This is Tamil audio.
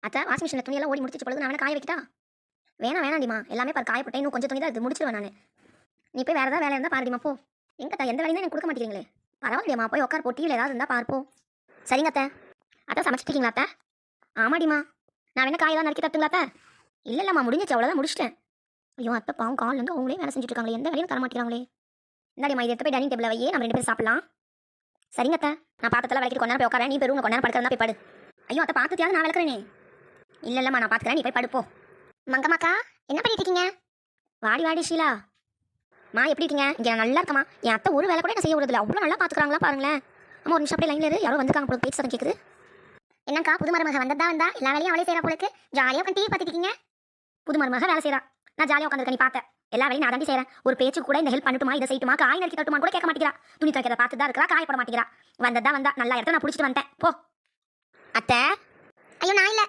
அத்தை வாஷிங் மிஷினில் துணியெல்லாம் ஓடி முடிச்சு பொழுது நான் வேணா காய வைக்கிட்டா? வேணாண்டிமா, எல்லாமே பாரு காய போட்டேன், இன்னும் கொஞ்சம் துணி தான் இது முடிச்சிடுவேன் நான். நீ போய் வேறு ஏதாவது வேலை இருந்தால் பாருடிமா போ. எங்கத்தா எந்த வேலையும் எனக்கு கொடுக்க மாட்டேங்கிறீங்களே. பரவாயில்லையம்மா, போய் உட்கார், போட்டியில் ஏதாவது இருந்தால் பார்ப்போம். சரிங்க அத்தை. அத்தை சமைச்சிட்டீங்களா அத்தை? ஆமாடிமா. நான் வேணா காயெல்லாம் நறுக்கி தட்டுங்களா அத்தை? இல்லைம்மா, முடிஞ்சிச்சு, அவ்வளோதான் முடிச்சிட்டேன். ஐயோ அத்தை பாவம், காலிலேருந்து அவங்களே வேலை செஞ்சுட்டு இருக்காங்களே, எந்த வேலையும் தர மாட்டேங்கிறாங்களே. இந்தாடிமா, இதை எடுத்து போய் டைனிங் டேபிளில் வையே, நம்ம 2 பேரும் சாப்பிடலாம். சரிங்க அத்தை. நான் பாத்திரத்தில் விளக்கிட்டு கொஞ்ச நேரம் போய் உட்காரேன், நீ போய் ரூமில் கொஞ்ச நேரம் படுக்கிறதா போய் படு. ஐயோ அத்தை, பார்த்துட்டியாவது நான் விளக்குறேனே. இல்லைம்மா, நான் பார்த்துக்கிறேன், நீ போய் படுப்போ. மங்கம்மாக்கா என்ன பண்ணிட்டு இருக்கீங்க? வாடி ஷீலா. எப்படி இருக்கீங்க? இங்கே நான் நல்லா இருக்கமா. என் அத்தை ஒரு வேலை கூட நான் செய்ய விடுறதில்ல, அவ்வளோ நல்லா பார்த்துக்கிறாங்களா பாருங்களேன். அம்மா ஒரு நிமிஷம் அப்படியே லைனில் இரு, யாரோ வந்துருக்காங்க போல, பேச்சு சத்தம் கேட்குது. என்னக்கா புது மருமக வந்தா எல்லா வேலையும் அவளே செய்யறா போலுக்கு. ஜாலியாக உட்காந்து டிவி பார்த்துட்டு இருக்கீங்க. புது மருமக வேலை செய்யறா, நான் ஜாலியாக உட்காந்துருக்கேன். நீ பார்த்தேன் எல்லா வேலையும் நான் தாண்டி செய்கிறேன். ஒரு பேச்சு கூட இந்த ஹெல்ப் பண்ணட்டுமா, இதை செய்யட்டுமா, காய் நறுக்கி தட்டுமா கூட கேட்க மாட்டேங்கிறா. துணி துவைக்கிறத பார்த்து தான் இருக்கிறா, காய போட மாட்டேங்கிறா. வந்தா நல்லா இடத்த நான் பிடிச்சிட்டு வந்தேன் போ. அத்தை. ஐயோ நான் இல்லை,